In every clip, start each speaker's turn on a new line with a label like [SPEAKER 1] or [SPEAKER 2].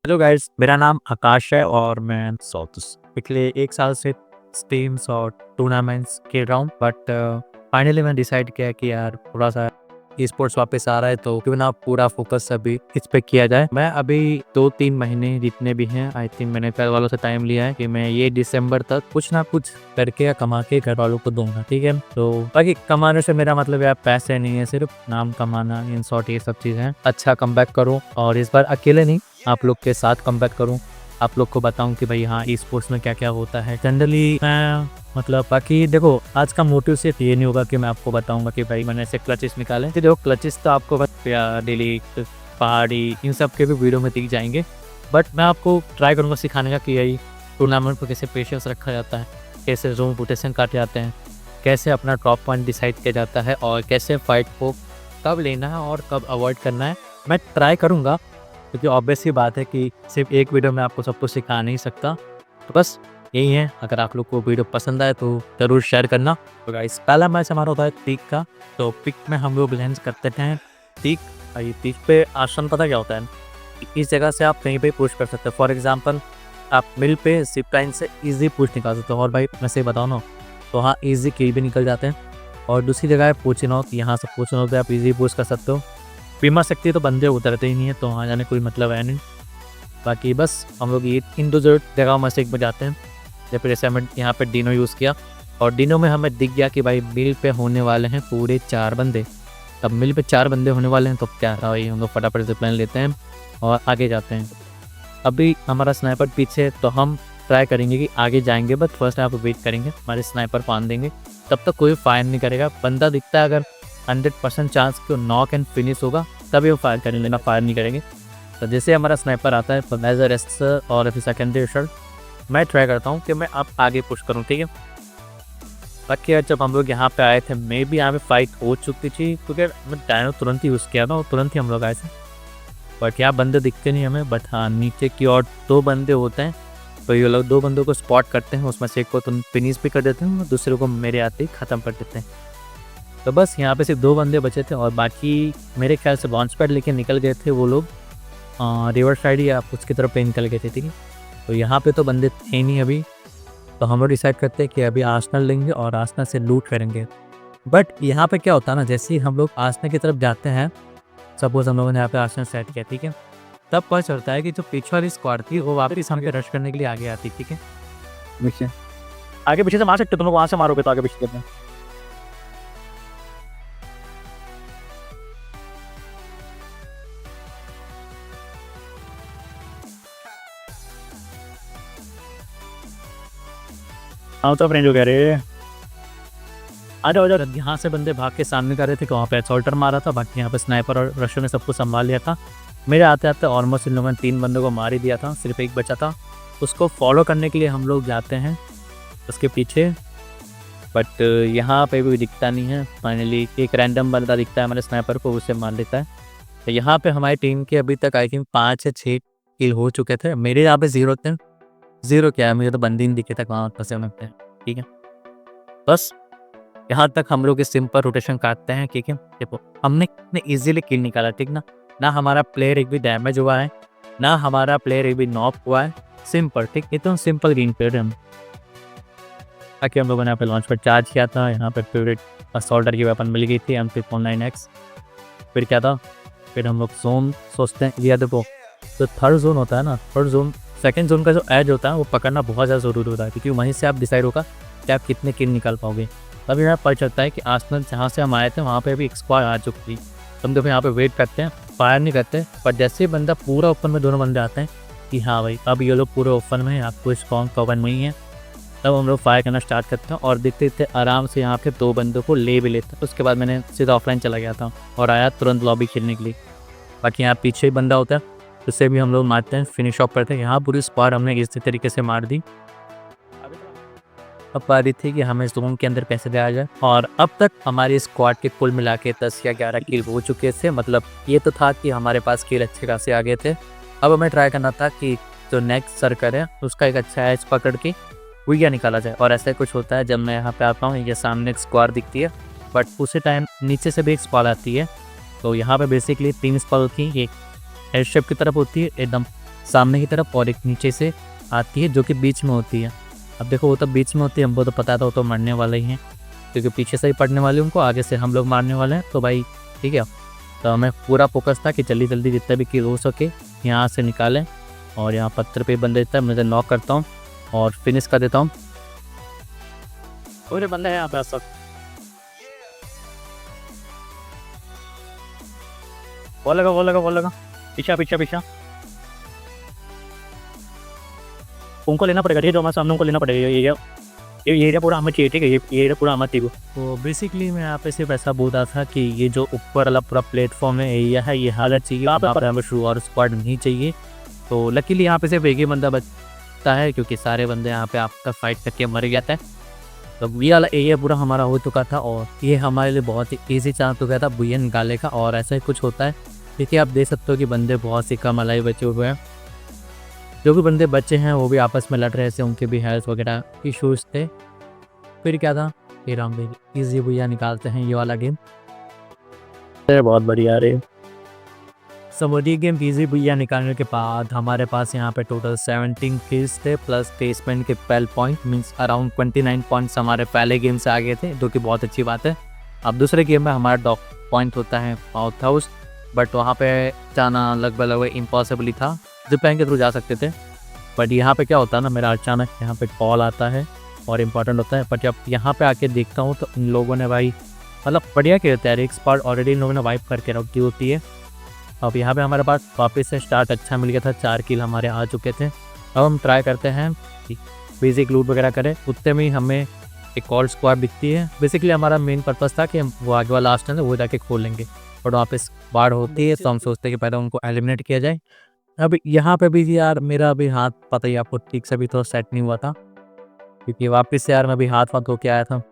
[SPEAKER 1] Hello guys, मेरा नाम आकाश है और मैं पिछले 1 साल से स्ट्रीम्स और टूर्नामेंट्स खेल रहा हूँ। बट फाइनली मैंने डिसाइड किया कि यार थोड़ा-सा ई-स्पोर्ट्स वापस आ रहा है तो क्यों ना पूरा फ़ोकस अभी इस पे किया जाए। मैं अभी 2-3 महीने जितने भी हैं आई थिंक मैंने घर वालों से टाइम लिया है कि मैं ये दिसंबर तक कुछ ना कुछ करके या कमा के घर वालों को दूँगा, ठीक है? तो बाकी कमाने से मेरा मतलब यार पैसे नहीं है, सिर्फ़ नाम कमाना, इन शॉर्ट ये सब चीज़ें हैं। अच्छा कमबैक करूँ और इस बार अकेले नहीं, आप लोग के साथ कमबैक करूँ, आप लोग को बताऊँ कि भाई हाँ, ई-स्पोर्ट्स में क्या-क्या होता है। जनरली मैं मतलब बाकी देखो, आज का मोटिव सिर्फ ये नहीं होगा कि मैं आपको बताऊँगा कि भाई मैंने ऐसे क्लचेस निकाले। कि देखो क्लचेस तो आपको बस या डेली पहाड़ी इन सब के भी वीडियो में दिख जाएँगे। बट मैं आपको ट्राई करूँगा सिखाने का कि यही टूर्नामेंट पे कैसे पेशेंस रखा जाता है, कैसे ज़ोन रोटेशन काटे जाते हैं, कैसे अपना ड्रॉप पॉइंट डिसाइड किया जाता है और कैसे फाइट को कब लेना है और कब अवॉइड करना है। मैं ट्राई करूँगा क्योंकि ऑब्वियस सी बात है कि सिर्फ एक वीडियो में आपको सब कुछ सिखा नहीं सकता। तो बस यही है, अगर आप लोग को वीडियो पसंद आए तो ज़रूर शेयर करना। तो गाइस पहला मैच हमारा होता है पीक का। तो पीक में हम लोग लेंस करते हैं पीक। ये पीक पे आसन पता क्या होता है? इस जगह से आप कहीं पे पुश कर सकते हो। फॉर एग्जांपल आप मिल पे ज़िप लाइन से ईज़ी पुश निकाल सकते हो और भाई मैं सही बताऊँ ना तो हाँ, ईज़ी किल भी निकल जाते हैं। और दूसरी जगह है पोचिनॉक, यहाँ से पोचिनॉक पे आप ईज़ी पुश कर सकते हो। बीमा शक्ति तो बंदे उतरते ही नहीं है तो वहाँ जाने कोई मतलब है नहीं। बाकी बस हम लोग ये इन दो जगह में से एक में जाते हैं। या फिर ऐसे हमें यहाँ पे डिनो यूज़ किया और डिनो में हमें दिख गया कि भाई मिल पे होने वाले हैं पूरे 4 बंदे। अब मिल पे 4 बंदे होने वाले हैं तो क्या रहा भाई, हम लोग फटाफट से प्लान लेते हैं और आगे जाते हैं। अभी हमारा स्नाइपर पीछे है तो हम ट्राई करेंगे कि आगे जाएंगे, बट फर्स्ट यहाँ पे वेट करेंगे, हमारे स्नाइपर फान देंगे। तब तक कोई फायर नहीं करेगा। बंदा दिखता है अगर 100% चांस कि वो नॉक एंड फिनिश होगा तभी वो फायर करेंगे, लेना फायर नहीं करेंगे। तो जैसे हमारा स्नाइपर आता है तो एज अ रेस्ट और फिर सेकेंडरी शॉट मैं ट्राई करता हूँ कि मैं अब आगे पुश करूँ, ठीक है। बाकी यार जब हम लोग यहाँ पे आए थे मे भी यहाँ पे फाइट हो चुकी थी क्योंकि मैं डायनो तुरंत ही यूज़ किया था और तुरंत ही हम लोग आए थे। बट यहाँ बंदे दिखते नहीं हमें, बट हाँ नीचे की ओर 2 बंदे होते हैं। तो ये लोग 2 बंदों को स्पॉट करते हैं, उसमें से एक को तुम फिनिश भी कर देते हैं और दूसरे को मेरे आते ही ख़त्म कर देते हैं। तो बस यहाँ पे सिर्फ 2 बंदे बचे थे और बाकी मेरे ख्याल से लॉन्च पैड लेके निकल गए थे वो लोग रिवर साइड या उसकी तरफ पे निकल गए थे, ठीक है। तो यहाँ पे तो बंदे थे नहीं अभी। तो हम लोग डिसाइड करते हैं कि अभी आर्सेनल लेंगे और आर्सेनल से लूट करेंगे। बट यहाँ पे क्या होता है ना, जैसे ही हम लोग आर्सेनल की तरफ जाते हैं, सपोज हम लोगों ने यहाँ पे आर्सेनल सेट किया, ठीक है, तब पता चलता है कि जो पीछे वाली स्क्वाड थी वो वापस हम पे रश करने के लिए आगे आती, ठीक है।
[SPEAKER 2] पीछे आगे पीछे से मार सकते हो, तुम लोग वहां से मारोगे तो आगे पीछे करते हैं। आउट ऑफ रेंज हो गया रे। आ जाओ आ जाओ।
[SPEAKER 1] यहाँ से बंदे भाग के सामने कर रहे थे कि वहाँ पे असॉल्टर मारा था, बाकी यहाँ पे स्नाइपर और रशर ने सबको संभाल लिया था। मेरे आते आते ऑलमोस्ट इन लोगों ने 3 बंदों को मार ही दिया था, सिर्फ एक बचा था। उसको फॉलो करने के लिए हम लोग जाते हैं उसके पीछे, बट यहाँ पे भी दिखता नहीं है। फाइनली एक रैंडम बंदा दिखता है हमारे स्नाइपर को, उसे मार देता है। तो यहाँ पे हमारी टीम के अभी तक आई थिंक 5 या 6 किल हो चुके थे। मेरे यहाँ पे 0 थे। 0 क्या है, मुझे तो बंदे नहीं दिखे थे कहाँ फंसे हुए थे, ठीक है। बस यहाँ तक हम लोग इस सिंपल रोटेशन काटते हैं, ठीक है। देखो हमने इतने इजीली किल निकाला, ठीक ना हमारा प्लेयर एक भी डैमेज हुआ है, ना हमारा प्लेयर एक भी नॉक हुआ है। सिंपल, ठीक, ये तो सिंपल ग्रीन प्लेयर है हम। ताकि हम लोगों ने यहाँ पे लॉन्च पर चार्ज किया था। यहाँ पे फेवरेट असॉल्टर की वेपन मिल गई थी MP49X। फिर क्या था, फिर हम लोग जोन सोचते हैं। ये देखो जो थर्ड जोन होता है ना, थर्ड जोन सेकंड जोन का जो एज होता है वो पकड़ना बहुत ज़्यादा ज़रूरी होता है, क्योंकि वहीं से आप डिसाइड होगा कि आप कितने किल निकाल पाओगे। तभी यहाँ पता चलता है कि आर्सेनल जहाँ से हम आए थे वहाँ पे भी एक स्क्वाड आ चुकी थी। हम तो यहाँ पे वेट करते हैं, फायर नहीं करते। पर जैसे ही बंदा पूरा ओपन में, दोनों बंदे आते हैं कि हाँ भाई अब ये लोग पूरे ओपन में हैं, आपको स्ट्रॉन्ग कवर नहीं है, तब हम लोग फायर करना स्टार्ट करते हैं और देखते देखते आराम से यहाँ पे 2 बंदों को ले भी लेते हैं। उसके बाद मैंने सीधा ऑफलाइन चला गया था और आया तुरंत लॉबी खेलने के लिए। बाकी यहाँ पीछे ही बंदा होता है, उससे भी हम लोग मारते हैं, फिनिश ऑफ करते हैं। यहाँ पूरी स्क्वाड हमने इसी तरीके से मार दी। अब बारी थी कि हमें जोन के अंदर कैसे दिया जाए, और अब तक हमारी स्क्वाड के कुल मिला के 10 या 11 किल हो चुके थे। मतलब ये तो था कि हमारे पास किल अच्छे खासे आ गए थे। अब हमें ट्राई करना था कि जो नेक्स्ट सर्कल है उसका एक अच्छा एज पकड़ के विया निकाला जाए। और ऐसा कुछ होता है जब मैं यहाँ पे आता हूँ, ये सामने एक स्क्वाड दिखती है, बट उसी टाइम नीचे से भी एक स्क्वाड आती है। तो यहाँ पे बेसिकली 3 स्क्वाड होती है। एक एयर शेप की तरफ होती है, एकदम सामने की तरफ और एक नीचे से आती है जो कि बीच में होती है। अब देखो वो तो बीच में होती है, हमको तो पता था वो तो मरने वाले ही हैं, क्योंकि पीछे से ही पड़ने वाले उनको, आगे से हम लोग मारने वाले हैं। तो भाई ठीक है, तो हमें पूरा फोकस था कि जल्दी जल्दी जितना भी किल हो सके यहाँ से निकालें। और यहाँ पत्थर पे बंदे देता है, मैं नॉक करता हूँ और फिनिश कर देता हूँ।
[SPEAKER 2] पूरे बंदे हैं यहाँ पे सब। वो लगा पीछा उनको लेना पड़ेगा, ठीक है, जो हमारे सामने उनको लेना पड़ेगा। ये एरिया पूरा हमें चाहिए, ठीक है, ये एरिया पूरा हमें चाहिए।
[SPEAKER 1] तो बेसिकली मैं यहाँ पे सिर्फ ऐसा बोल रहा था कि ये जो ऊपर वाला पूरा प्लेटफॉर्म है एरिया है, ये हालत चाहिए, यहाँ पे हमें शू और स्क्वाड नहीं चाहिए। तो लकीली यहाँ पे सिर्फ एक ही बंदा बचता है, क्योंकि सारे बंदे यहाँ पे आपका फाइट करके मर जाता है। तो ये वाला एरिया पूरा हमारा हो चुका था और ये हमारे लिए बहुत ही ईजी चांस हो गया था बुयन निकालने का। और ऐसा ही कुछ होता है, क्योंकि आप देख सकते हो कि बंदे बहुत सी कम अलाई बचे हुए हैं। जो भी बंदे बचे हैं वो भी आपस में लड़ रहे थे, उनके भी हेल्थ वगैरह इशूज़ थे। फिर क्या था, फिर हम भी ईजी बुया निकालते हैं ये वाला गेम।
[SPEAKER 2] बहुत बढ़िया रे।
[SPEAKER 1] समोडी गेम ईजी बुया निकालने के बाद हमारे पास यहाँ पे टोटल 17 किल्स थे प्लस प्लेसमेंट के 12 पॉइंट, मीन्स अराउंड 29 पॉइंट्स हमारे पहले गेम से आगे थे, जो कि बहुत अच्छी बात है। अब दूसरे गेम में हमारा डॉक पॉइंट होता है साउथ हाउस, बट वहाँ पे जाना लगभग इम्पॉसिबल ही था। जिपलाइन के थ्रू जा सकते थे, बट यहाँ पे क्या होता है ना, मेरा अचानक यहाँ पे कॉल आता है और इम्पॉर्टेंट होता है। बट जब यहाँ पे आके देखता हूँ तो इन लोगों ने भाई मतलब बढ़िया खेलते हैं, एक स्पॉट ऑलरेडी इन लोगों ने वाइप करके रखी होती है। अब यहाँ पे हमारे पास वापस से स्टार्ट अच्छा मिल गया था, 4 किल हमारे आ चुके थे। अब हम ट्राई करते हैं कि बेसिक लूट वगैरह करें। उतने में ही हमें एक और स्क्वाड दिखती है। बेसिकली हमारा मेन पर्पज़ था कि हम वो आगे वाला लास्ट है वो जाके खोल लेंगे, बट वहाँ पे स्क्वाड होती है तो हम सोचते हैं कि पहले उनको एलिमिनेट किया जाए। अब यहाँ पे भी यार मेरा अभी हाथ पता ही आपको ठीक से भी तो सेट नहीं हुआ था, क्योंकि वापस से यार मैं अभी हाथ धो के आया था।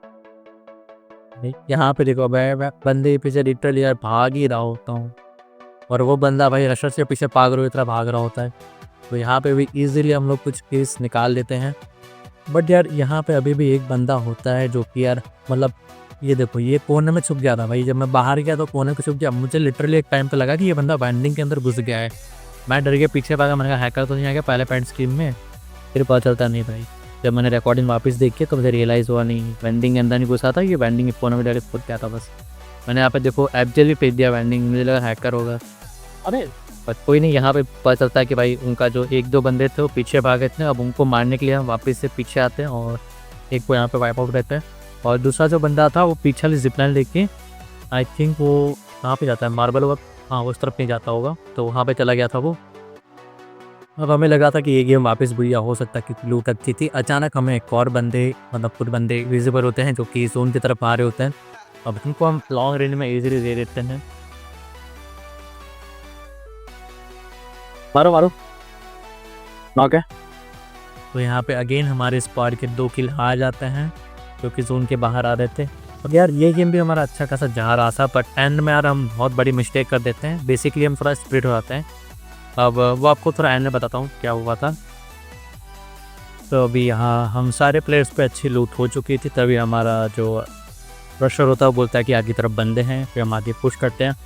[SPEAKER 1] यहाँ पे देखो मैं बंदे पीछे लिटरली यार भाग ही रहा होता हूँ, और वो बंदा भाई रशर से पीछे भाग रहा इतना भाग रहा होता है। तो यहाँ पे भी इजीली हम लोग कुछ केस निकाल लेते हैं। बट यार यहाँ पे अभी भी एक बंदा होता है जो कि यार मतलब ये देखो ये कोने में छुप गया था भाई। जब मैं बाहर गया तो कोने में छुप गया, मुझे लिटरली एक टाइम पे लगा कि ये बंदा बैंडिंग के अंदर घुस गया है। मैं डर के पीछे भागा, मैंने कहा हैकर तो नहीं आ गया पहले पेंट स्क्रीन में। फिर पता चलता नहीं भाई, जब मैंने रिकॉर्डिंग वापस देखी तो मुझे रियलाइज़ हुआ नहीं वेंडिंग के अंदर नहीं घुसा था, ये वेंडिंग के कोने में डायरेक्ट खुद गया था बस। मैंने यहाँ पे देखो एफजेल भी भेज दिया वेंडिंग, मुझे लगा हैकर होगा। अरे बट कोई नहीं, यहाँ पे पता चलता है कि भाई उनका जो 1-2 बंदे थे वो पीछे भागे थे। अब उनको मारने के लिए हम वापस से पीछे आते हैं और एक को यहाँ पे वाइप आउट रहता है। और दूसरा जो बंदा था वो पीछे वाली जिपलाइन लेके आई थिंक वो कहाँ पे जाता है, मार्बल वर्क, हाँ उस तरफ नहीं जाता होगा, तो वहाँ पे चला गया था वो। अब हमें लगा था कि ये गेम वापस बुढ़िया हो सकता है क्योंकि लूट अच्छी थी। अचानक हमें एक और बंदे मतलब कुछ बंदे विजिबल होते हैं जो कि जोन की तरफ आ रहे होते हैं। अब इनको हम लॉन्ग रेंज में इजीली दे देते हैं।
[SPEAKER 2] मारो नॉक है।
[SPEAKER 1] तो यहाँ पे अगेन हमारे स्क्वाड के 2 किल आ जाते हैं जो कि जोन के बाहर आ रहे थे। और यार ये गेम भी हमारा अच्छा खासा जा रहा था, बट एंड में यार हम बहुत बड़ी मिस्टेक कर देते हैं। बेसिकली हम थोड़ा स्प्लिट हो जाते हैं। अब वो आपको थोड़ा एंड में बताता हूँ क्या हुआ था। तो अभी यहाँ हम सारे प्लेयर्स पे अच्छी लूट हो चुकी थी, तभी हमारा जो रशर होता है वो बोलता है कि आगे तरफ बंदे हैं, फिर हम आगे पुश करते हैं।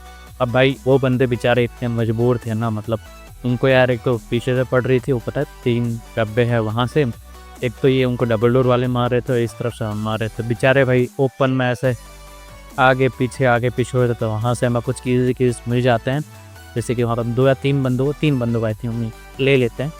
[SPEAKER 1] अब भाई वो बंदे बेचारे इतने मजबूर थे ना, मतलब उनको यार एक तो पीछे से पड़ रही थी, वो पता है 3 डब्बे हैं वहाँ से, एक तो ये उनको डबल डोर वाले मार रहे थे, इस तरफ से हम मार रहे थे। बेचारे भाई ओपन में ऐसे आगे पीछे हो रहे थे, तो वहाँ से हमें कुछ कीज़ मिल जाते हैं। जैसे कि वहाँ पर 2 या 3 बंदों आई थी हम ले लेते हैं।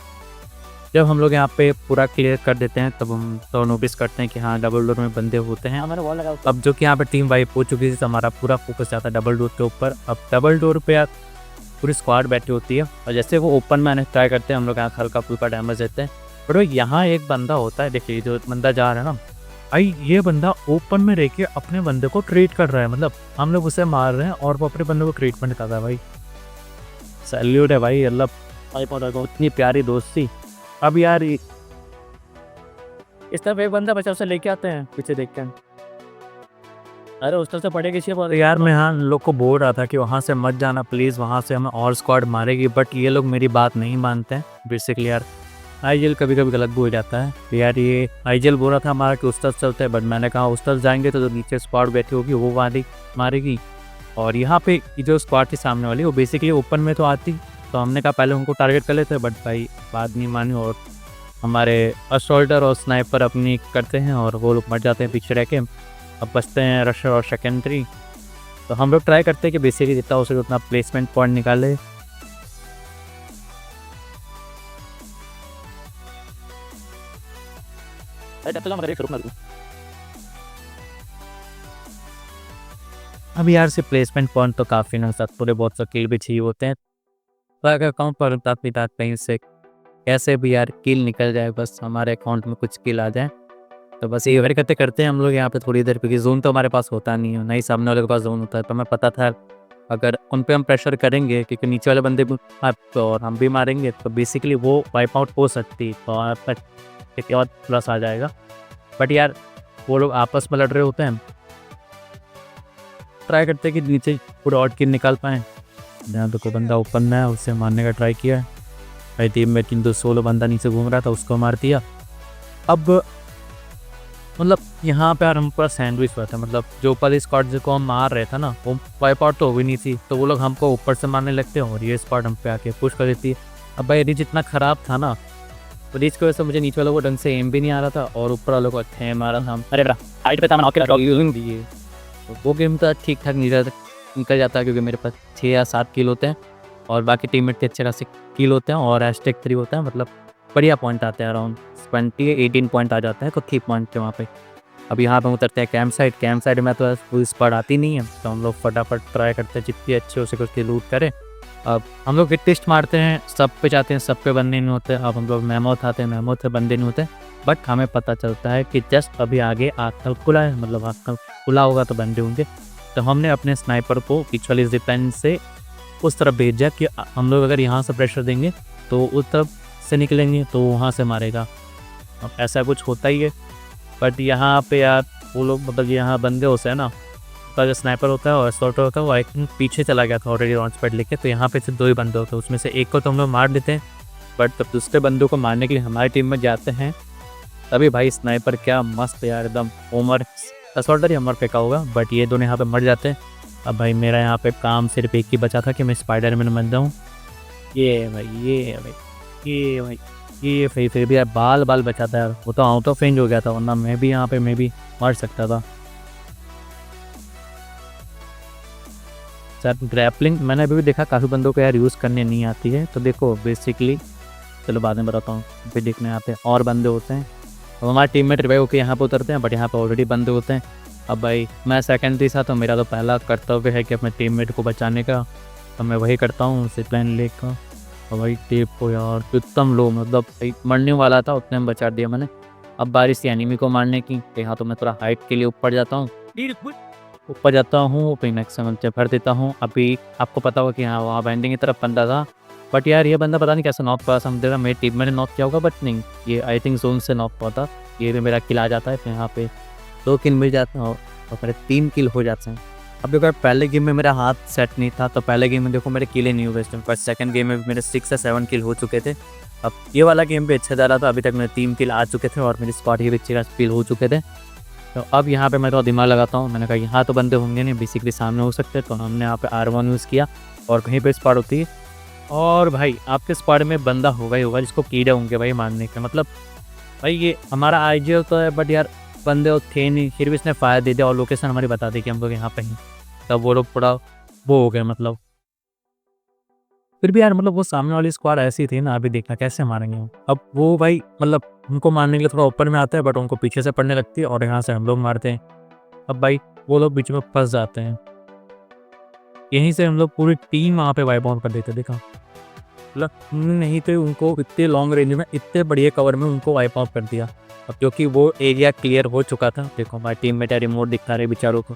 [SPEAKER 1] जब हम लोग यहाँ पे पूरा क्लियर कर देते हैं तब हम तो नोटिस करते हैं कि हाँ डबल डोर में बंदे होते हैं। हमारे वॉल लगा अब जो कि यहाँ पे टीम वाइप हो चुकी थी, तो हमारा पूरा फोकस जाता है डबल डोर के ऊपर। अब डबल डोर पे यार पूरी स्क्वाड बैठी होती है, और जैसे वो ओपन में आने ट्राई करते हैं हम लोग यहाँ हल्का फुल्का डैमेज देते हैं। बट वो यहाँ एक बंदा होता है, देखिए जो बंदा जा रहा है ना भाई, ये बंदा ओपन में रह के अपने बंदे को ट्रीट कर रहा है। मतलब हम लोग उसे मार रहे हैं और वो अपने बंदे को ट्रीटमेंट कर रहा है। भाई सैल्यूट है भाई, अल्लाह भाई को इतनी प्यारी दोस्ती। अब यार इस तरफ एक बंदा बचा, उसे लेके आते हैं पीछे देख के। अरे उस तरफ से पड़े किसी बात यार। मैं हाँ लोग को बोल रहा था कि वहाँ से मत जाना प्लीज़, वहाँ से हमें और स्क्वाड मारेगी, बट ये लोग मेरी बात नहीं मानते हैं। बेसिकली यार आईजेल कभी कभी गलत बोल जाता है। यार ये आईजेल बोल रहा था हमारा कि उस तरफ चलते हैं, बट मैंने कहा उस तरफ जाएंगे तो जो नीचे स्क्वाड बैठी होगी वो मारेगी। और यहाँ पे जो स्क्वाड थी सामने वाली वो बेसिकली ओपन में तो आती, तो हमने कहा पहले उनको टारगेट कर लेते, बट भाई बात नहीं मानी और हमारे असोल्टर और स्नाइपर अपनी करते हैं और वो लोग मर जाते हैं पीछे रह के। अब बचते हैं रशर और सेकेंडरी। तो हम लोग ट्राई करते हैं कि बेसिकली जितना हो सके उतना प्लेसमेंट पॉइंट निकाले। अब यार से प्लेसमेंट पॉइंट तो काफ़ी ना साथ पूरे बहुत सा किल भी चाहिए होते हैं। तो अगर अकाउंट पर पिता कहीं से कैसे भी यार किल निकल जाए, बस हमारे अकाउंट में कुछ किल आ जाए, तो बस ये वेट करते करते हैं हम लोग यहाँ पे थोड़ी देर, क्योंकि जोन तो हमारे पास होता नहीं है, ना ही सामने वाले के पास जोन होता है। तो हमें पता था अगर उन पे हम प्रेशर करेंगे क्योंकि नीचे वाले बंदे भी और हम भी मारेंगे तो बेसिकली वो वाइप आउट हो सकती है और एक और प्लस आ जाएगा। बट यार वो लोग आपस में लड़ रहे होते हैं, ट्राई करते हैं कि नीचे पूरा आउट किल निकाल पाएँ। जहाँ तो कोई बंदा ओपन में है उससे मारने का ट्राई किया है। भाई टीम में 316 बंदा नीचे घूम रहा था, उसको मार दिया। अब मतलब यहाँ पे यार हम पूरा सैंडविच हुआ था, मतलब जो ऊपर स्क्वाड जिसको हम मार रहे थे ना वो वाइप आउट तो हुई नहीं थी, तो वो लोग हमको ऊपर से मारने लगते हैं और ये स्क्वाड हम पे आके पुश कर देती है। अब भाई रिच इतना ख़राब था ना, तो रिच की वजह से मुझे नीचे वालों को ढंग से एम भी नहीं आ रहा था और ऊपर वालों को अच्छे एम आ रहा था।
[SPEAKER 2] अरे हाइट पे था, मैं
[SPEAKER 1] दिए तो वो गेम तो ठीक ठाक निकल जाता है क्योंकि मेरे पास 6 या 7 किल होते हैं और बाकी टीममेट के अच्छे खासे किल होते हैं और हैशटैग 3 होता है, मतलब बढ़िया पॉइंट आते हैं, अराउंड 18 पॉइंट आ जाते हैं तो ठीक पॉइंट थे वहाँ पे। अब यहाँ पे उतरते हैं कैंप साइड में तो पूरी स्क्वाड आती नहीं है, तो हम लोग फटाफट ट्राई करते हैं जितनी अच्छे हो सके उसकी लूट करें। अब हम लोग हिट टेस्ट मारते हैं, सब पे जाते हैं, सब पे बंदे नहीं होते। अब हम लोग मेमोथ आते हैं, मेमोथ से बंदे नहीं होते, बट हमें पता चलता है कि जस्ट अभी आगे आजकल खुला है, मतलब आजकल खुला होगा तो बंदे होंगे। तो हमने अपने स्नाइपर को पीछे वाली जिप लाइन से उस तरफ भेजा कि हम लोग अगर यहाँ से प्रेशर देंगे तो उस तरफ से निकलेंगे तो वहाँ से मारेगा। अब ऐसा कुछ होता ही है, बट यहाँ पे यार वो लोग मतलब यहाँ बंदे होते हैं ना, उसका जो स्नाइपर होता है और स्लॉटर होता है वो आई थिंक पीछे चला गया था ऑलरेडी लॉन्च पैड लेके, तो यहाँ पे सिर्फ 2 ही बंदे होते हैं, उसमें से एक को तो हम लोग मार देते हैं, बट तब दूसरे बंदों को मारने के लिए हमारी टीम में जाते हैं। तभी भाई स्नाइपर क्या मस्त यार, एकदम ओमर स्लॉटर ही हमार फेंका होगा, बट ये दोनों यहाँ पे मर जाते हैं। अब भाई मेरा यहाँ पे काम सिर्फ एक ही बचा था कि मैं स्पाइडरमैन बन जाऊँ। ये भाई फिर भी यार बाल बचा था यार, वो तो आउट ऑफ रेंज हो गया था, वरना मैं भी यहाँ पे मार सकता था। सर ग्रैपलिंग मैंने अभी भी देखा काफ़ी बंदों को यार यूज़ करने नहीं आती है, तो देखो बेसिकली चलो बाद में बताता हूँ। फिर देखने आते हैं और बंदे होते हैं, अब हमारे टीममेट रिवाइव होकर यहाँ पे उतरते हैं, बट यहाँ पे ऑलरेडी बंदे होते हैं। अब भाई मैं सेकेंडरी था तो मेरा तो पहला कर्तव्य है कि अपने टीममेट को बचाने का, तो मैं वही करता हूँ जिप लाइन लेकर। और भाई टेप को यार एकदम लो, मतलब भाई मरने वाला था उतने में बचा दिया मैंने। अब बारिश थी एनिमी को मारने की, तो यहाँ तो मैं थोड़ा हाइट के लिए ऊपर जाता हूँ फिर मैक्सिमम से भर देता हूँ। अभी आपको पता होगा कि हाँ वहाँ बैंडिंग की तरफ बंदा था, बट यार ये बंदा पता नहीं कैसे नॉक पाया, समझ रहा मेरे टीम में नॉक किया होगा, बट नहीं ये आई थिंक जोन से नॉक हुआ था। ये भी मेरा किल आ जाता है, तो यहाँ पे 2 किल मिल जाते हैं और मेरे 3 किल हो जाते हैं। अब अगर पहले गेम में मेरा हाथ सेट नहीं था तो पहले गेम में देखो मेरे किले नहीं हुए थे, पर सेकंड गेम में मेरे 6 या 7 किल हो चुके थे। अब ये वाला गेम भी अच्छा जा रहा था, अभी तक मेरे 3 किल आ चुके थे और मेरी स्क्वाड ही अच्छे किल हो चुके थे। तो अब यहाँ पे मैं तो दिमाग लगाता हूँ, मैंने कहा यहाँ तो बंदे होंगे नहीं, बेसिकली सामने हो सकते, तो हमने यहाँ पे R1 यूज़ किया और कहीं पे स्क्वाड होती है। और भाई आपके स्क्वाड में बंदा होगा ही होगा जिसको कीड़े होंगे भाई मारने के, मतलब भाई ये हमारा आईजीएल तो है, बट यार बंदे थे नहीं, फिर भी इसने फायर दे दिया और लोकेशन हमारी बता दी कि हम लोग यहाँ पे हैं। तब वो लोग थोड़ा वो हो गए, मतलब फिर भी यार मतलब वो सामने वाली स्क्वाड ऐसी थी ना, अभी देखना कैसे मारेंगे हम। अब वो भाई मतलब उनको मारने के लिए थोड़ा ऊपर में आता है, बट उनको पीछे से पड़ने लगती है और यहाँ से हम लोग मारते हैं। अब भाई वो लोग बीच में फंस जाते हैं, यहीं से हम लोग पूरी टीम वहाँ पे वाइप आउट कर देते, देखा मतलब नहीं तो उनको इतने लॉन्ग रेंज में इतने बढ़िया कवर में उनको वाइप आउट कर दिया। अब क्योंकि वो एरिया क्लियर हो चुका था, देखो हमारे टीममेट रिमोट दिखा रहे बेचारों को,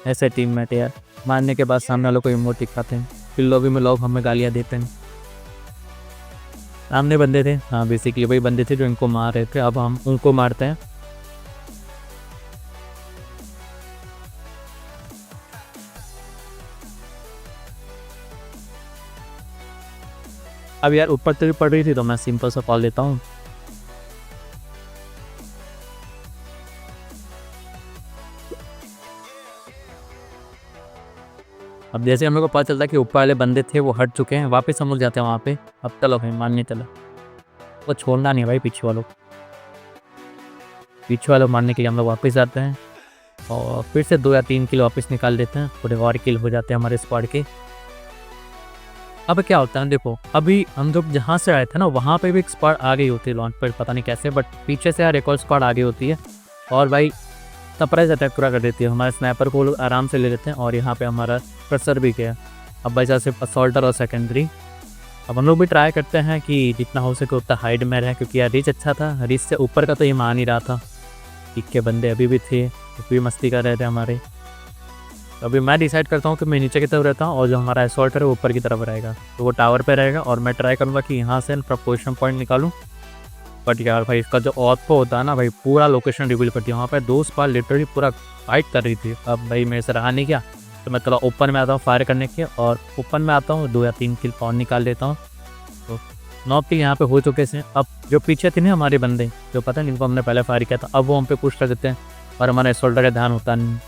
[SPEAKER 1] ऐसे टीममेट यार मारने के बाद सामने वालों को रिमोट दिखाते हैं, फिर लॉबी में लोग हमें गालियाँ देते हैं। सामने बंदे थे, हाँ बेसिकली वही बंदे थे जो इनको मार रहे थे, अब हम उनको मारते हैं। अब यार ऊपर से पड़ रही थी तो मैं सिंपल सा कॉल लेता हूँ। अब जैसे हम लोग को पता चलता है कि ऊपर वाले बंदे थे वो हट चुके हैं, वापस हम लोग जाते हैं वहाँ पे। अब चलो भाई मानने चलो, वो छोड़ना नहीं है भाई पीछे वालों मारने के लिए हम लोग वापस जाते हैं और फिर से 2 या 3 किल वापस निकाल देते हैं, पूरे और किल हो जाते हैं हमारे स्क्वाड के। अब क्या होता है देखो, अभी हम जब जहाँ से आए थे ना वहाँ पे भी एक स्क्वाड आ गई होती है लॉन्च पर, पता नहीं कैसे, बट पीछे से यार एक और स्क्वाड आ गई होती है और भाई सरप्राइज अटैक पूरा कर देती है। हमारे स्नाइपर को लोग आराम से ले लेते हैं और यहाँ पे हमारा प्रेशर भी गया। अब भाई सिर्फ असॉल्टर और सेकेंडरी। अब हम लोग भी ट्राई करते हैं कि जितना हो सके उतना हाइड में रहे, क्योंकि यार रीच अच्छा था, रीच से ऊपर का तो ये मान ही रहा था। ठीक के बंदे अभी भी थे, भी मस्ती कर रहे थे हमारे। अभी मैं डिसाइड करता हूँ कि मैं नीचे की तरफ रहता हूँ और जो हमारा असॉल्टर है वो ऊपर की तरफ रहेगा, तो वो टावर पे रहेगा और मैं ट्राई करूँगा कि यहाँ से पोजिशन पॉइंट निकालूँ। बट यार भाई इसका जो ऑथो होता है ना भाई, पूरा लोकेशन रिवील करती है। वहाँ पे 2 स्क्वाड लिटरली पूरा फाइट कर रही थी। अब भाई मेरे से रहा नहीं क्या, तो मैं थोड़ा ओपन में आता हूँ फायर करने के, और ओपन में आता हूँ 2 या 3 किल और निकाल लेता हूँ। तो 9 किल यहाँ पे हो चुके थे। अब जो पीछे थे ना हमारे बंदे, जो पता नहीं जिनको हमने पहले फायर किया था, अब वो हम पे पुश कर देते हैं और हमारे शोल्डर का ध्यान होता नहीं।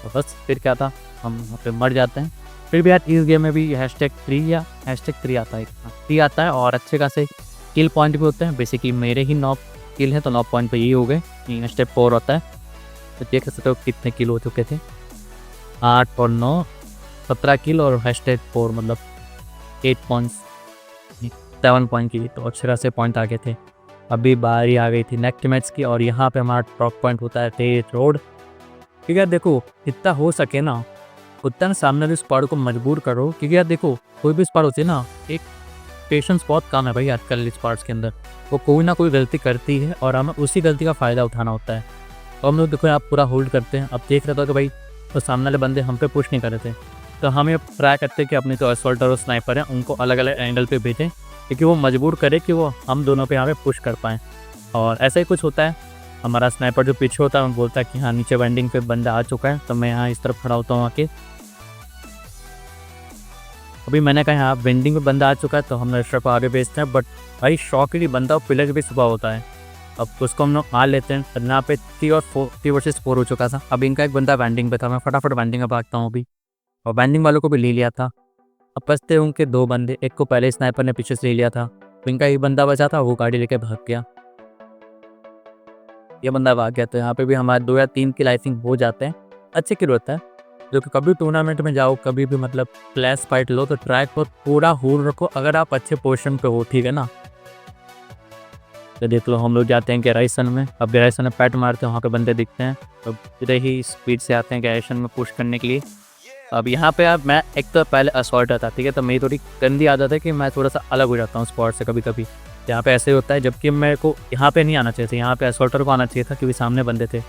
[SPEAKER 1] तो बस फिर क्या था, हम वहाँ पे मर जाते हैं। फिर भी यार इस गेम में भी #3 या #3 आता है, 3 आता है और अच्छे खासे किल पॉइंट भी होते हैं। बेसिकली मेरे ही 9 किल हैं तो 9 पॉइंट पे ये हो गए। स्टेप 4 होता है, तो देख सकते हो कितने किल हो चुके थे, 8 और 9 17 किल, और #4 मतलब 8 पॉइंट्स 7 पॉइंट की, तो अच्छे खासे पॉइंट आ गए थे। अभी बारी आ गई थी नेक्स्ट मैच की और यहाँ पे हमारा टॉप पॉइंट होता है टेट रोड। ठीक है, देखो जितना हो सके ना उतना सामने वाले स्क्वाड को मजबूर करो, क्योंकि यार देखो कोई भी स्क्वाड होती है ना, एक पेशेंस बहुत कम है भाई आजकल स्क्वाड्स के अंदर। वो कोई ना कोई गलती करती है और हमें उसी गलती का फ़ायदा उठाना होता है। तो हम लोग देखो आप पूरा होल्ड करते हैं। अब देख रहे थे कि भाई तो सामने वाले बंदे हम पे पुश नहीं कर रहे थे, तो हम ये ट्राई करते हैं कि अपने जो असॉल्टर और स्नाइपर हैं उनको अलग अलग एंगल पे भेजें, क्योंकि वो मजबूर करे कि वो हम दोनों पे यहाँ पे पुश कर पाएँ। और ऐसा ही कुछ होता है, हमारा स्नाइपर जो पीछे होता है वो बोलता है कि हाँ नीचे वेंडिंग पे बंदा आ चुका है, तो मैं यहाँ इस तरफ खड़ा होता हूँ आके। अभी मैंने कहा हाँ वेंडिंग में बंदा आ चुका है, तो हम रजिस्टर को आगे भेजते हैं। बट भाई शॉकली बंदा पिलर भी सुबह होता है, अब उसको हम लोग मार लेते हैं। यहाँ पे 3 वर्सेस 4 हो चुका था। अब इनका एक बंदा वेंडिंग पे था, मैं फटाफट वेंडिंग में भागता हूँ अभी, और वेंडिंग वालों को भी ले लिया था। अब बचते उनके 2 बंदे, एक को पहले स्नाइपर ने पीछे से ले लिया था, तो इनका एक बंदा बचा था, वो गाड़ी लेके भाग गया, ये बंदा भाग गया। तो यहाँ पे भी हमारे 2 या 3 किल आई थिंक हो जाते हैं। अच्छे किल होता है, जो कि कभी टूर्नामेंट में जाओ, कभी भी मतलब क्लैश फाइट लो तो ट्राई को पूरा होल्ड रखो अगर आप अच्छे पोजीशन पे हो, ठीक है ना। तो देख लो हम लोग जाते हैं गैराइसन में। अब गैराइसन में पैट मारते हैं, वहाँ पे बंदे दिखते हैं, तो इधर ही स्पीड से आते हैं गैराइसन में पुश करने के लिए। अब यहाँ पे अब मैं एक तो पहले असॉल्टर था, ठीक है, तो मेरी थोड़ी गंदी आदत है कि मैं थोड़ा सा अलग हो जाता हूँ स्क्वाड से कभी कभी। यहाँ पे ऐसे होता है, जबकि मेरे को यहाँ पे नहीं आना चाहिए था, यहाँ पे असॉल्टर को आना चाहिए था क्योंकि सामने बंदे थे।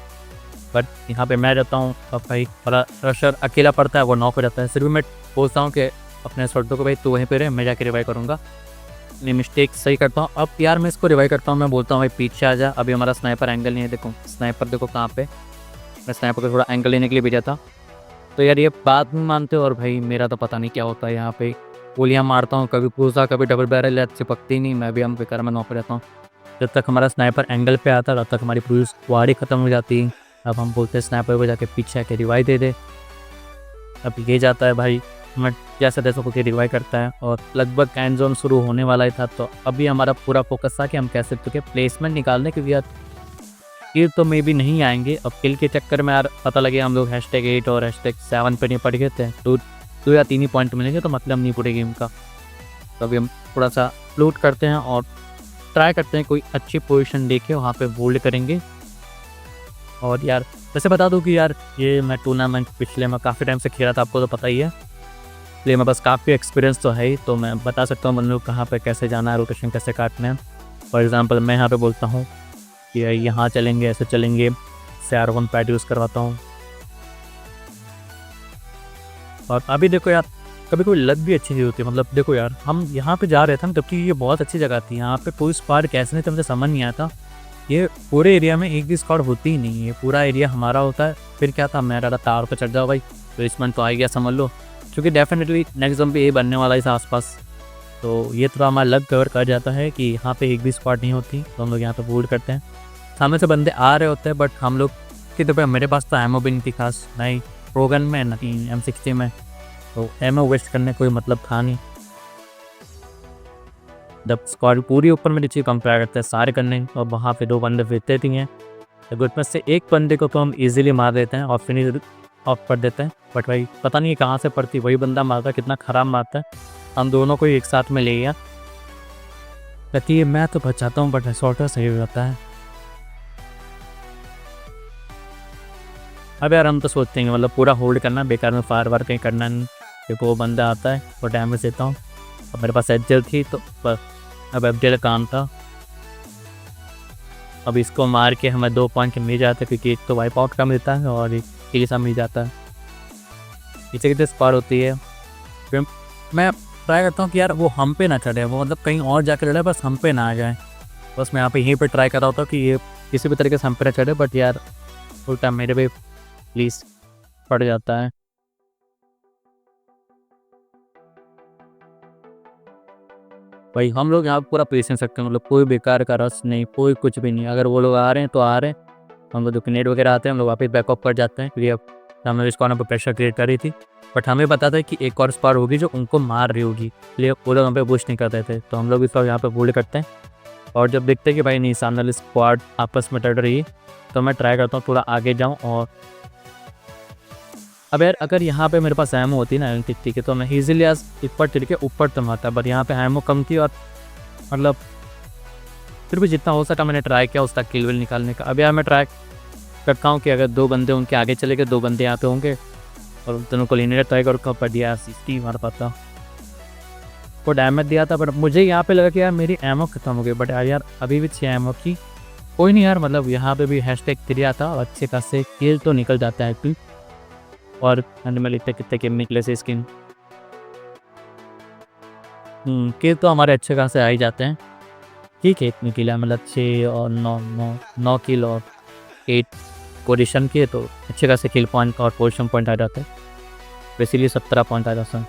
[SPEAKER 1] बट यहाँ पे मैं रहता हूँ, अब भाई थोड़ा रशर अकेला पड़ता है, वो नॉक हो जाता है। फिर भी मैं बोलता हूँ कि अपने असॉल्टर को भाई तू वहीं पे रहे, मैं जाके रिवाइव करूँगा, अपनी मिस्टेक सही करता हूँ। अब यार मैं इसको रिवाइव करता हूँ, मैं बोलता हूँ भाई पीछे आ जा। अभी हमारा स्नाइपर एंगल नहीं है, देखो स्नाइपर देखो कहाँ पे, मैं स्नाइपर को थोड़ा एंगल लेने के लिए भेजा था। तो यार ये बात नहीं मानते, और भाई मेरा तो पता नहीं क्या होता है यहाँ पे, गोलियाँ मारता हूँ, कभी पूछा कभी डबल बैरल, चिपकती नहीं, मैं भी हम बेकार में नौकर रहता हूँ। जब तक हमारा स्नाइपर एंगल पे आता तब तक हमारी पूरी स्क्वाड ही खत्म हो जाती है। अब हम बोलते हैं स्नाइपर को जाके पीछे आके रिवाइव दे दे। अब ये जाता है भाई, मैं जैसे तैसे होकर रिवाइव करता है, और लगभग एंड जोन शुरू होने वाला ही था। तो अभी हमारा पूरा फोकस था कि हम कैसे तो प्लेसमेंट निकालने, क्योंकि यार किल तो मे भी नहीं आएंगे। अब किल के चक्कर में यार पता लगे हम लोग #8 और #7 पे नहीं पड़ गए थे, 2 या 3 ही पॉइंट मिलेंगे, तो मतलब नहीं पूरे गेम का। तो अभी हम थोड़ा सा लूट करते हैं और ट्राई करते हैं कोई अच्छी पोजीशन लेके वहाँ पे होल्ड करेंगे। और यार वैसे बता दूँ कि यार ये मैं टूर्नामेंट पिछले में काफ़ी टाइम से खेला था, आपको तो पता ही है, इसलिए मेरे पास काफ़ी एक्सपीरियंस तो है ही, तो मैं बता सकता हूँ बंदों कहाँ पे कैसे जाना है, रोटेशन कैसे काटना है। फॉर एग्जांपल मैं यहाँ पे बोलता हूँ कि यहाँ चलेंगे, ऐसे चलेंगे, CR1 पैड यूज़ करवाता हूँ। और अभी देखो यार कभी कोई लत भी अच्छी नहीं होती, मतलब देखो यार हम यहाँ पे जा रहे थे, जबकि ये बहुत अच्छी जगह थी, यहाँ पे कोई स्क्वाड कैसे नहीं थे मुझे समझ नहीं आया था। ये पूरे एरिया में एक भी स्क्वाड होती ही नहीं है, पूरा एरिया हमारा होता है। फिर क्या था, मेरा तार पर चढ़ जाओ भाई, प्लेसमेंट तो आ गया समझ लो, क्योंकि डेफिनेटली नेक्स्ट जोन भी ये बनने वाला है आसपास। तो ये थोड़ा हमारा लक कवर कर जाता है कि यहाँ पे एक भी स्क्वाड नहीं होती, तो हम लोग यहाँ पे होल्ड करते हैं। सामने से बंदे आ रहे होते हैं, बट हम लोग की तो मेरे पास तो एमओ भी नहीं थी खास, नहीं प्रोगन में नहीं M60 में, तो एमओ वेस्ट करने कोई मतलब था नहीं। जब स्क्वाड पूरी ऊपर में नीचे कंपेयर करते हैं सारे करने, और वहाँ पे 2 बंदे फिरते भी हैं, तो ग्रुप में से एक बंदे को तो हम ईजिली मार देते हैं और फिनिश ऑफ कर देते हैं। बट भाई पता नहीं कहाँ से पड़ती वही बंदा मारता है, कितना ख़राब मारता है। हम दोनों को एक साथ में ले गया, कहती है मैं तो बचाता हूँ बट शॉर्टर सही हो जाता है। अब यार हम तो सोचते हैं मतलब पूरा होल्ड करना, बेकार में फायर वार कहीं करना नहीं, क्योंकि वो बंदा आता है और डैमेज देता हूँ। अब मेरे पास एजल थी तो बस अब एफजेल काम था। अब इसको मार के हमें 2 पॉइंट मिल जाते हैं, क्योंकि एक तो वाइप आउट का मिलता है और एक किल सा मिल जाता है। इसे कितने स्पार होती है, फिर मैं ट्राई करता हूँ कि यार वो हम पे ना चढ़े, वो मतलब कहीं और जाकर लड़े, बस हम पे ना आ जाए। बस मैं यहाँ पे यहीं पे ट्राई कर रहा होता हूँ कि ये किसी भी तरीके से हम पे ना चढ़े, बट यार उल्टा मेरे पे प्लीज़ पड़ जाता है। भाई हम लोग यहाँ पूरा पेशेंस रखते हैं, मतलब कोई बेकार का रस नहीं, कोई कुछ भी नहीं। अगर वो लोग आ रहे हैं तो आ रहे हैं, हम लोग जो ग्रेनेड वगैरह आते हैं हम लोग वापस बैकअप कर जाते हैं, क्योंकि अब हमने इस कॉर्नर पर प्रेशर क्रिएट करी थी। बट हमें पता था कि एक और स्क्वाड होगी जो उनको मार रही होगी, इसलिए वो लोग हम पे पुश नहीं करते थे। तो हम लोग इस बार यहाँ पे होल्ड करते हैं, और जब देखते हैं कि भाई नहीं सामने वाली स्क्वाड आपस में लड़ रही है, तो मैं ट्राई करता हूँ थोड़ा आगे जाऊँ। और अब यार अगर यहाँ पे मेरे पास एमओ होती ना M50 की, तो मैं ईजिली आज ऊपर चढ़ के ऊपर तमाता, बट यहाँ पे एमओ कम थी और मतलब फिर भी जितना हो सका मैंने ट्राई किया उसका किल विल निकालने का। अब यार मैं ट्राई करता हूँ कि अगर 2 बंदे उनके आगे चले गए, 2 बंदे यहाँ पे होंगे और उन दोनों को लेने का ट्राई करूँगा। बट यार 60 मार पाता, को डैमेज दिया था, बट मुझे यहाँ पे लगा कि यार मेरी एमओ खत्म हो गई। बट यार अभी भी 6 एमओ की, कोई नहीं यार, मतलब यहाँ पे भी #3 आता और अच्छे खासे किल तो निकल जाता है किल। और एनिमल इतने कितने के निकले से स्किन किल तो हमारे अच्छे खासे आ ही जाते हैं। ठीक है इतनी किल है, मतलब 6 और 9 किल और 8 पोजीशन किए, तो अच्छे खासे किल पॉइंट और पोजीशन पॉइंट आ जाते हैं। बेसिकली 17 पॉइंट आ जाता है,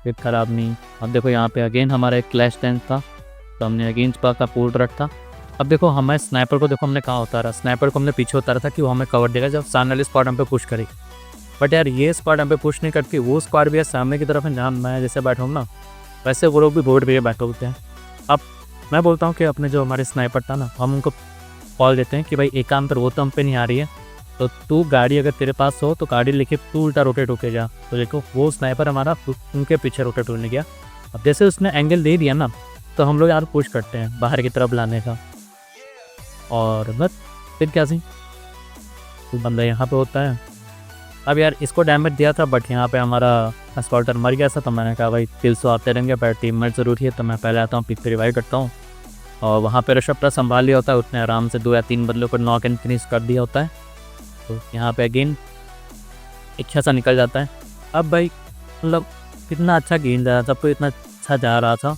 [SPEAKER 1] फिर ख़राब नहीं। अब देखो यहाँ पे अगेन हमारा एक क्लैश टेंट था, तो हमने अगेंस्ट पा का पूल रखा। अब देखो हमारे स्नाइपर को देखो हमने कहाँ उतारा, स्नाइपर को हमने पीछे उतारा था कि वो हमें कवर देगा जब सामने वाली स्क्वाड हम पे पुश करेगी। बट यार ये स्क्वाड हम पे पुश नहीं करती, वो स्क्वाड भी है सामने की तरफ है, जहाँ मैं जैसे बैठा हूँ ना वैसे वो लोग भी बोर्ड पे बैठे होते हैं। अब मैं बोलता हूँ कि अपने जो हमारे स्नाइपर था ना, हम उनको कॉल देते हैं कि भाई एक काम कर, वो तो हम पे नहीं आ रही है, तो तू गाड़ी अगर तेरे पास हो तो गाड़ी लेके तू उल्टा रोटेट होके जा। तो देखो वो स्नाइपर हमारा उनके पीछे रोटेट होने गया। अब जैसे उसने एंगल दे दिया ना, तो हम लोग यार पुश करते हैं बाहर की तरफ लाने का, और बस फिर क्या सी तो बंदा यहाँ पे होता है। अब यार इसको डैमेज दिया था, बट यहाँ पे हमारा स्पॉटर मर गया था, तो मैंने कहा भाई किल्स तो आते रहेंगे पर टीममेट ज़रूरी है, तो मैं पहले आता हूँ पिक पे रिवाइव करता हूँ। और वहाँ पे ऋषभ संभाल लिया होता है, उसने आराम से 2 या 3 बंदों को नॉक एंड फिनिश कर दिया होता है। तो यहाँ पे अगेन अच्छा सा निकल जाता है। अब भाई मतलब कितना अच्छा गेम जा रहा था, सब इतना अच्छा जा रहा था,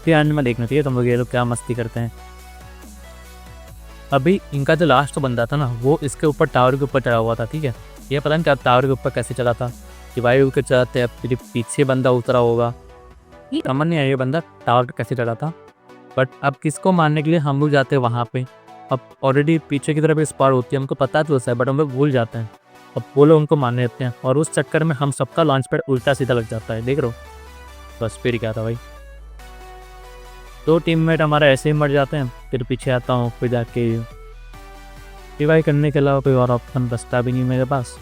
[SPEAKER 1] फिर एंड में देखना चाहिए तुम लोग ये लोग क्या मस्ती करते हैं। अभी इनका जो लास्ट बंदा था ना, वो इसके ऊपर टावर के ऊपर चढ़ा हुआ था, ठीक है। ये पता नहीं क्या टावर के ऊपर कैसे चला था, डिवाइड होकर चलाते हैं, फिर पीछे बंदा उतरा होगा, समझ नहीं आया ये बंदा टावर पे कैसे चढ़ा था। बट अब किसको मारने के लिए हम लोग जाते हैं वहाँ पे, अब ऑलरेडी पीछे की तरफ स्पार होती है, हमको पता तो है बट हम लोग भूल जाते हैं। अब वो लोग उनको मारने देते हैं और उस चक्कर में हम सबका लॉन्च पैड उल्टा सीधा लग जाता है, देख रहे हो। बस फिर क्या था भाई, 2 टीममेट हमारा ऐसे ही मर जाते हैं। फिर पीछे आता हूँ, फिर जाके रिवाइव करने के अलावा कोई और ऑप्शन बचता भी नहीं मेरे पास।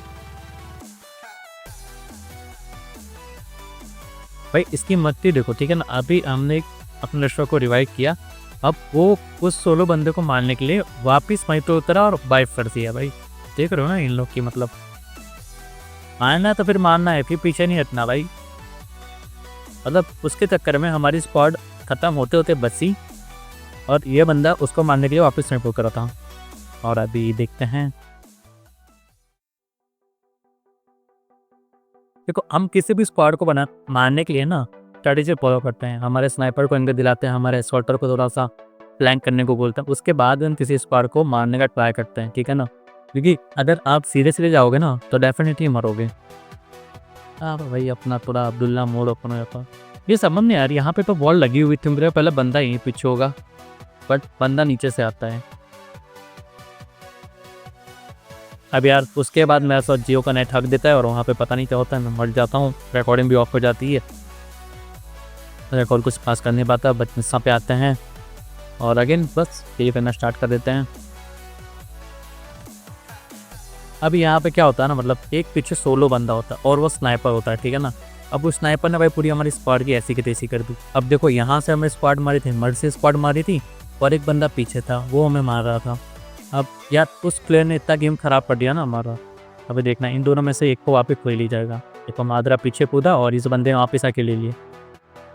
[SPEAKER 1] भाई इसकी मस्ती देखो, ठीक है ना। अभी हमने अपने लश्कर को रिवाइव किया, अब वो उस सोलो बंदे को मारने के लिए वापस वहीं पे उतरा और वाइप कर दिया। भाई देख रहे हो ना इन लोग की, मतलब मारना है तो फिर मारना है, फिर पीछे नहीं हटना भाई। मतलब उसके चक्कर में हमारी स्क्वाड ख़त्म होते होते बची, और ये बंदा उसको मारने के लिए वापस नहीं करा था। और अभी देखते हैं, देखो हम किसी भी स्क्वाड को मारने के लिए ना स्ट्रेटेजी फॉलो करते हैं। हमारे स्नाइपर को एंगल दिलाते हैं, हमारे एस्सॉल्टर को थोड़ा सा फ्लैंक करने को बोलते हैं, उसके बाद हम किसी स्क्वाड को मारने का ट्राई करते हैं, ठीक है ना। क्योंकि अगर आप सीधे सीधे जाओगे ना तो डेफिनेटली मरोगे। हाँ भाई अपना थोड़ा अब्दुल्ला मोड ओपन हो जाता। ये समझ नहीं यार, यहाँ पे तो वॉल लगी हुई थी, मेरे पहले बंदा यहीं पीछे होगा, बट बंदा नीचे से आता है। अब यार उसके बाद मेरा साथ जियो का नेट हक देता है और वहाँ पे पता नहीं क्या होता है, मैं मर जाता हूँ, रिकॉर्डिंग भी ऑफ हो जाती है, रिकॉर्ड कुछ पास कर नहीं पाता। बट मिस्सा पे आते हैं और अगेन बस ये करना स्टार्ट कर देते हैं। अब यहाँ पे क्या होता है ना, मतलब एक पीछे सोलो बंदा होता है और वो स्नाइपर होता है, ठीक है ना। अब उस स्नाइपर ने भाई पूरी हमारी स्क्वाड की ऐसी की तैसी कर दी। अब देखो यहाँ से हमें स्क्वाड मारी थी, मर्ड से स्क्वाड मारी थी और एक बंदा पीछे था वो हमें मार रहा था। अब यार उस प्लेयर ने इतना गेम खराब कर दिया ना हमारा। अभी देखना इन दोनों में से एक को वापस खोल ली जाएगा। देखो मादरा पीछे कूदा और इस बंदे ने वापस आके ले लिए।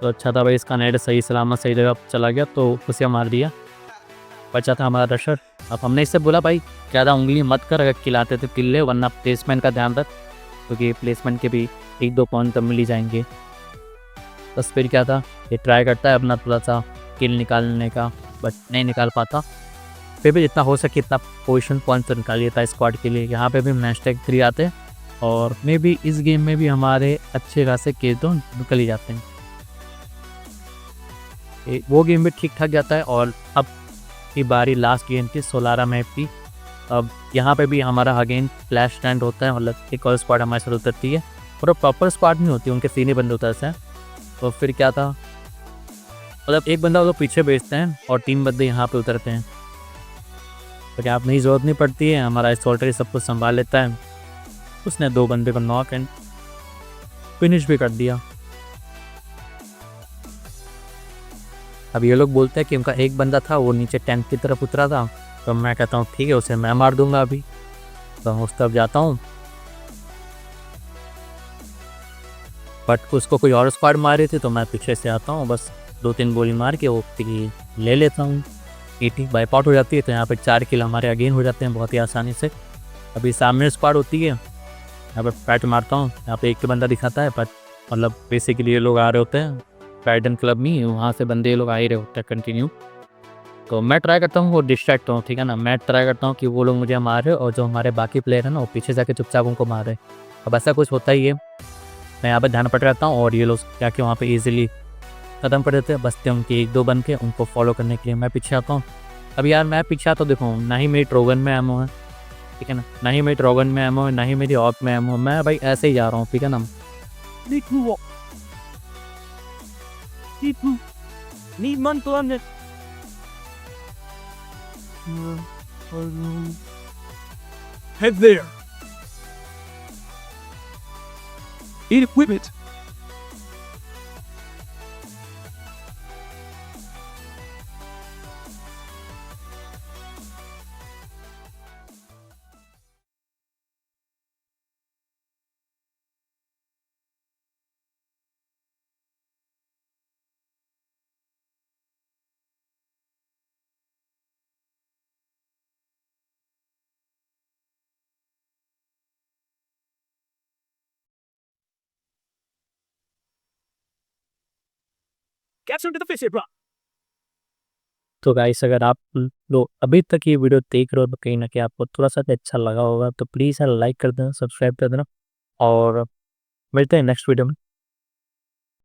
[SPEAKER 1] तो अच्छा था भाई, इसका नेट सही सलामत सही जगह चला गया तो उसे मार दिया, बचा था हमारा रशर। अब हमने इससे बोला भाई ज़्यादा उंगली मत कर, अगर खिलाते तो किल ले, वरना प्लेसमेंट का ध्यान रख, क्योंकि प्लेसमेंट के भी 1-2 पॉइंट कम मिल ही जाएंगे। बस फिर क्या था, ये ट्राई करता है अपना थोड़ा सा किल निकालने का, बट नहीं निकाल पाता। फिर भी जितना हो सके इतना पोजीशन पॉइंट तो निकाल लेता है स्क्वाड के लिए। यहाँ पे भी मैच टैग 3 आते हैं और मे भी इस गेम में भी हमारे अच्छे खासे केस तो निकल ही जाते हैं। वो गेम भी ठीक ठाक जाता है। और अब की बारी लास्ट गेम थी सोलारा मैप की। अब यहाँ पे भी हमारा अगेन फ्लैश स्टैंड होता है, मतलब एक और स्क्वाड हमारे साथ उतरती है और प्रॉपर स्क्वाड नहीं होती, उनके सीनियर बंदे उतरते हैं। तो फिर क्या था, मतलब एक बंदा वो पीछे भेजते हैं और 3 बंदे यहाँ पे उतरते हैं। तो क्या अपनी ज़रूरत नहीं पड़ती है, हमारा सोल्टर सब कुछ संभाल लेता है। उसने 2 बंदे को नॉक एंड फिनिश भी कर दिया। अब ये लोग बोलते हैं कि उनका एक बंदा था वो नीचे टैंक की तरफ उतरा था, तो मैं कहता हूँ ठीक है उसे मैं मार दूंगा अभी। तो उस तरफ जाता हूँ बट उसको कोई और स्क्वाड मार रही थी, तो मैं पीछे से आता हूँ, बस 2-3 गोली मार के वो ले लेता हूँ। ईटी वाइप आउट हो जाती है। तो यहाँ पे 4 किल हमारे अगेन हो जाते हैं बहुत ही आसानी से। अभी सामने स्क्वाड होती है, यहाँ पे पैट मारता हूँ, यहाँ पे एक बंदा दिखाता है, बट मतलब बेसिकली ये लोग आ रहे होते हैं पैडन क्लब में, वहाँ से बंदे लोग आ ही रहे होते हैं कंटिन्यू। तो मैं ट्राई करता हूँ वो डिस्ट्रैक्ट हूँ, ठीक है ना, मैं ट्राई करता हूँ कि वो लोग मुझे मारे और जो हमारे बाकी प्लेयर हैं ना वो पीछे जाके चुपचाप उनको मारे। अब ऐसा कुछ होता ही है, मैं यहाँ पर ध्यान पड़ रहता हूँ और ये लोग जाके वहाँ पे ईजिली ख़त्म कर देते हैं। बसते उनके 1-2 बन के, उनको फॉलो करने के लिए मैं पीछे आता हूँ। अब यार मैं पीछे आता हूँ, देखो ना ही मेरी ट्रोगन में एमो है, ठीक है ना, ना ही मेरी ट्रोगन में एमो है, ना ही मेरी ऑक में एमो है, मैं भाई ऐसे ही जा रहा हूँ, ठीक है ना।
[SPEAKER 2] Niemand landet. Head there. Eat it with it. Capture to the fish, bro.
[SPEAKER 1] तो गाइस अगर आप लोग अभी तक ये वीडियो देख रहे हो तो कहीं ना कहीं आपको थोड़ा सा अच्छा लगा होगा, तो प्लीज़ यार लाइक कर देना, सब्सक्राइब कर देना और मिलते हैं नेक्स्ट वीडियो में।